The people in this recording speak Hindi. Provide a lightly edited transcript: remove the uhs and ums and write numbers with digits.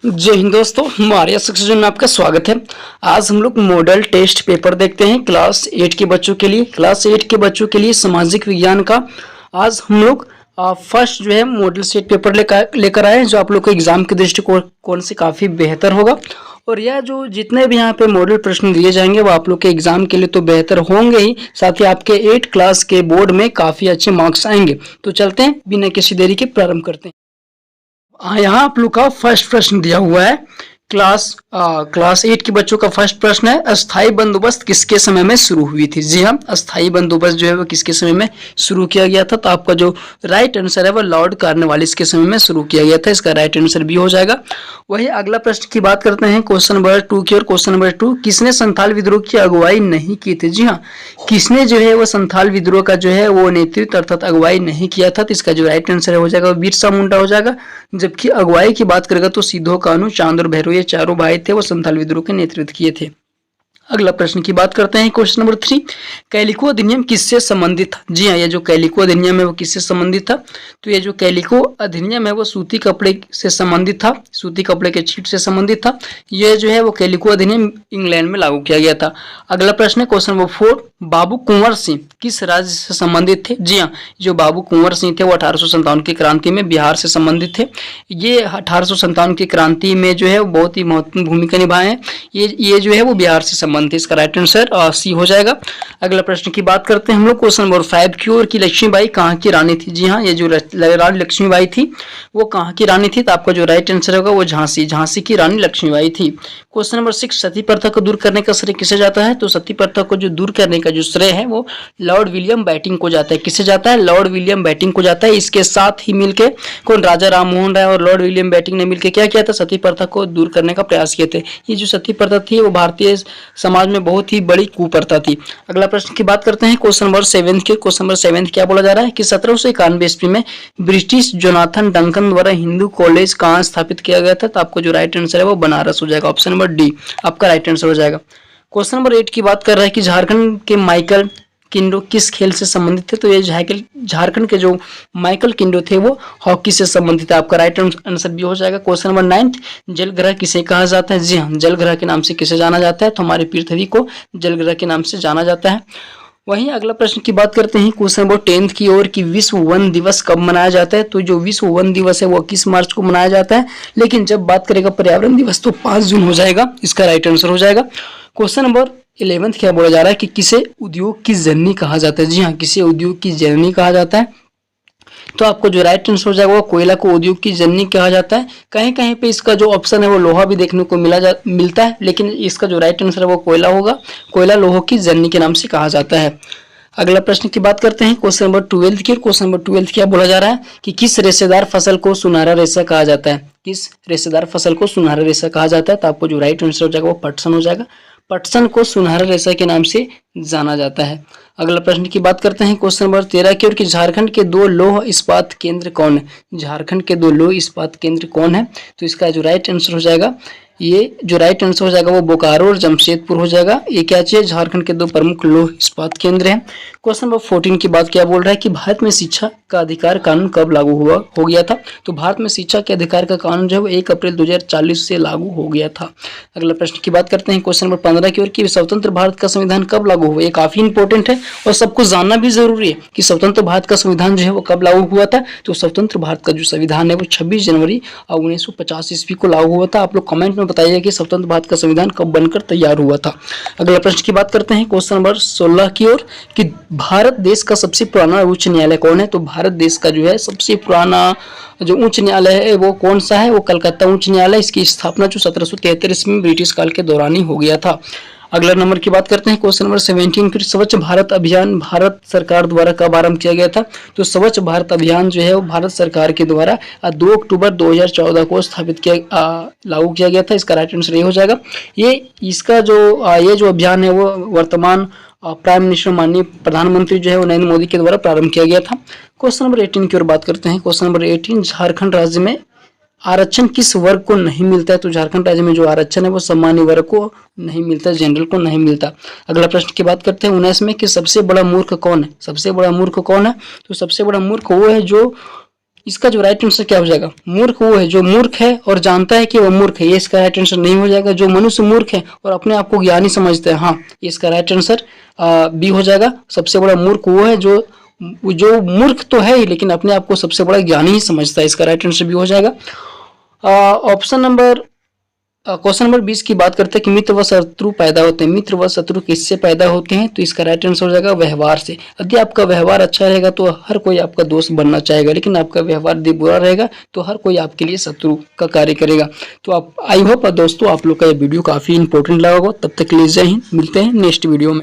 जय हिंद दोस्तों, हमारे सक्सेस में आपका स्वागत है। आज हम लोग मॉडल टेस्ट पेपर देखते हैं क्लास 8 के बच्चों के लिए। क्लास 8 के बच्चों के लिए सामाजिक विज्ञान का आज हम लोग फर्स्ट जो है मॉडल सेट पेपर लेकर आए हैं, जो आप लोग को एग्जाम के दृष्टिकोण से काफ़ी बेहतर होगा। और यह जो जितने भी यहाँ पे मॉडल प्रश्न दिए जाएंगे वो आप लोग के एग्जाम के लिए तो बेहतर होंगे ही, साथ ही आपके 8 क्लास के बोर्ड में काफ़ी अच्छे मार्क्स आएंगे। तो चलते हैं, बिना किसी देरी के प्रारंभ करते हैं। यहाँ आप लोग का फर्स्ट प्रश्न दिया हुआ है। क्लास 8 के बच्चों का फर्स्ट प्रश्न है, अस्थाई बंदोबस्त किसके समय में शुरू हुई थी? जी हाँ, अस्थाई बंदोबस्त जो है वो किसके समय में शुरू किया गया था? तो आपका जो राइट आंसर है वो लॉर्ड कॉर्नवालिस के समय में शुरू किया गया था। इसका राइट आंसर भी हो जाएगा। वही अगला प्रश्न की बात करते हैं, क्वेश्चन नंबर 2 की। और क्वेश्चन नंबर 2, किसने संथाल विद्रोह की अगुवाई नहीं की थी? जी हाँ, किसने जो है वो संथाल विद्रोह का जो है वो नेतृत्व अर्थात अगुवाई नहीं किया था? तो इसका जो राइट आंसर हो जाएगा वो बिरसा मुंडा हो जाएगा। जबकि अगुवाई की बात करेगा तो सिद्धो कान्हू, चांद और भैरव, ये चारों भाई थे वो संथाल विद्रोह के नेतृत्व किए थे। अगला प्रश्न की बात करते हैं, क्वेश्चन नंबर 3, कैलिको अधिनियम किससे संबंधित था? जी हाँ, ये जो कैलिको अधिनियम है वो किससे संबंधित था? तो ये जो कैलिको अधिनियम है वो सूती कपड़े से संबंधित था, सूती कपड़े के छीट से संबंधित था। ये जो है वो कैलिको अधिनियम इंग्लैंड में लागू किया गया था। अगला प्रश्न है क्वेश्चन नंबर 4, बाबू कुंवर सिंह किस राज्य से संबंधित थे? जी हाँ, जो बाबू कुंवर सिंह थे वो 1857 की क्रांति में बिहार से संबंधित थे। ये 1857 की क्रांति में जो है वो बहुत ही महत्वपूर्ण भूमिका निभाए हैं। ये जो है वो बिहार से संबंधित, इसका राइट आंसर सी हो जाएगा। अगला प्रश्न की बात करते हैं हम लोग, क्वेश्चन नंबर 5 की ओर, की लक्ष्मीबाई कहाँ की रानी थी? जी हाँ, ये जो रानी लक्ष्मीबाई थी वो कहाँ की रानी थी? तो आपका जो राइट आंसर होगा वो झांसी की रानी लक्ष्मीबाई थी। क्वेश्चन नंबर 6, सती प्रथा को दूर करने का श्रेय किसे जाता है? तो सती प्रथा को जो दूर करने का जो श्रेय है वो लॉर्ड विलियम बेंटिंक को जाता है। किसे जाता है? लॉर्ड विलियम बेंटिंक को जाता है। इसके साथ ही मिलकर कौन, राजा राम मोहन राय और लॉर्ड विलियम बेंटिंक ने मिलकर क्या किया था? सती प्रथा को दूर करने का प्रयास किए थे। ये जो सती प्रथा थी वो भारतीय समाज में बहुत ही बड़ी कुप्रथा थी। अगला प्रश्न की बात करते हैं, क्वेश्चन नंबर 7 के। क्वेश्चन नंबर 7 क्या बोला जा रहा है कि 1791 ईस्वी में ब्रिटिश जोनाथन डंकन द्वारा हिंदू कॉलेज कहाँ स्थापित किया गया था? तो आपको जो राइट आंसर है वो बनारस हो जाएगा। ऑप्शन नंबर डी आपका राइट आंसर हो जाएगा। क्वेश्चन नंबर 8 की बात कर रहा है कि झारखंड के माइकल किंडो किस खेल से संबंधित थे? तो ये झारखंड के जो माइकल किंडो थे वो हॉकी से संबंधित है। आपका राइट आंसर भी हो जाएगा। क्वेश्चन नंबर 9, जल ग्रह किसे कहा जाता है? जी हाँ, जल ग्रह के नाम से किसे जाना जाता है? तो हमारे पृथ्वी को जल ग्रह के नाम से जाना जाता है। वहीं अगला प्रश्न की बात करते हैं, क्वेश्चन नंबर 10 की ओर, कि विश्व वन दिवस कब मनाया जाता है? तो जो विश्व वन दिवस है वो 21 मार्च को मनाया जाता है, लेकिन जब बात करेगा पर्यावरण दिवस तो 5 जून हो जाएगा। इसका राइट आंसर हो जाएगा। क्वेश्चन नंबर 11 क्या बोला जा रहा है कि किसे उद्योग की जननी कहा जाता है? जी हाँ, किसे उद्योग की जननी कहा जाता है? तो आपको जो राइट आंसर हो जाएगा वो कोयला को उद्योग की जननी कहा जाता है। कहीं कहीं पे इसका जो ऑप्शन है वो लोहा भी देखने को मिलता है, लेकिन इसका जो राइट आंसर है वो कोयला होगा। कोयला लोहे की जननी के नाम से कहा जाता है। अगला प्रश्न की बात करते हैं, क्वेश्चन नंबर 12 की। क्वेश्चन नंबर 12 क्या बोला जा रहा है कि किस रेशेदार फसल को सुनहरा रेशा कहा जाता है? किस रेशेदार फसल को सुनहरा रेशा कहा जाता है? तो आपको जो राइट आंसर हो जाएगा वो पटसन हो जाएगा। पटसन को सुनहरा रेशा के नाम से जाना जाता है। अगला प्रश्न की बात करते हैं, क्वेश्चन नंबर 13 की ओर, कि झारखंड के 2 लौह इस्पात केंद्र कौन है? झारखंड के 2 लौह इस्पात केंद्र कौन है? तो इसका जो राइट आंसर हो जाएगा, ये जो राइट आंसर हो जाएगा वो बोकारो और जमशेदपुर हो जाएगा। ये क्या चीज? झारखंड के 2 प्रमुख लौह इस्पात केंद्र हैं। क्वेश्चन नंबर 14 की बात क्या बोल रहा है कि भारत में शिक्षा का अधिकार कानून कब लागू हो गया था? तो भारत में शिक्षा के अधिकार का कानून जो है वो 1 अप्रैल 2040 से लागू हो गया था। अगला प्रश्न की बात करते हैं, क्वेश्चन नंबर 15 की ओर, कि स्वतंत्र भारत का संविधान कब लागू हुआ? ये काफी इंपॉर्टेंट है और सबको जानना भी जरूरी है कि स्वतंत्र भारत का संविधान जो है वो कब लागू हुआ था। तो स्वतंत्र भारत का जो संविधान है वो 26 जनवरी 1950 ईस्वी को लागू हुआ था। आप लोग कमेंट में बताइए कि स्वतंत्र भारत का संविधान कब बनकर तैयार हुआ था। अगला प्रश्न की बात करते हैं, क्वेश्चन नंबर 16 की ओर, कि भारत देश का सबसे पुराना उच्च न्यायालय कौन है? तो भारत देश का जो है सबसे पुराना जो उच्च न्यायालय है वो कौन सा है? वो कलकत्ता उच्च न्यायालय। इसकी स्थापना जो 1773 ईस्वी में ब्रिटिश काल के दौरान ही हो गया था। अगला नंबर की बात करते हैं, क्वेश्चन नंबर 17 की, स्वच्छ भारत अभियान भारत सरकार द्वारा कब आरंभ किया गया था? तो स्वच्छ भारत अभियान जो है वो भारत सरकार के द्वारा 2 अक्टूबर 2014 को स्थापित लागू किया गया था। इसका राइट आंसर ये हो जाएगा। ये जो अभियान है वो वर्तमान प्राइम मिनिस्टर माननीय प्रधानमंत्री जो है वो नरेंद्र मोदी के द्वारा प्रारंभ किया गया था। क्वेश्चन नंबर 18 की ओर बात करते हैं। क्वेश्चन नंबर 18, झारखंड राज्य में आरक्षण किस वर्ग को नहीं मिलता है? तो झारखंड राज्य में जो आरक्षण है वो सामान्य वर्ग को नहीं मिलता, जनरल को नहीं मिलता। अगला प्रश्न की बात करते हैं 19 में, कि सबसे बड़ा मूर्ख कौन है? सबसे बड़ा मूर्ख कौन है? तो सबसे बड़ा मूर्ख वो है जो इसका जो राइट आंसर क्या हो जाएगा, मूर्ख वो है जो मूर्ख है और जानता है कि वो मूर्ख है, ये इसका राइट आंसर नहीं हो जाएगा। जो मनुष्य मूर्ख है और अपने आप को ज्ञानी समझता है, हाँ, ये इसका राइट आंसर बी हो जाएगा। सबसे बड़ा मूर्ख वो है जो मूर्ख तो है ही लेकिन अपने आप को सबसे बड़ा ज्ञानी ही समझता है, इसका राइट आंसर बी हो जाएगा। ऑप्शन नंबर क्वेश्चन नंबर 20 की बात करते हैं कि मित्र व शत्रु पैदा होते हैं। मित्र व शत्रु किससे पैदा होते हैं, तो इसका राइट आंसर हो जाएगा व्यवहार से। यदि आपका व्यवहार अच्छा रहेगा तो हर कोई आपका दोस्त बनना चाहेगा, लेकिन आपका व्यवहार यदि बुरा रहेगा तो हर कोई आपके लिए शत्रु का कार्य करेगा। तो आप आई होप दोस्तों आप लोग का ये वीडियो काफी इंपॉर्टेंट लगा होगा। तब तक के लिए जय हिंद, मिलते हैं नेक्स्ट वीडियो में।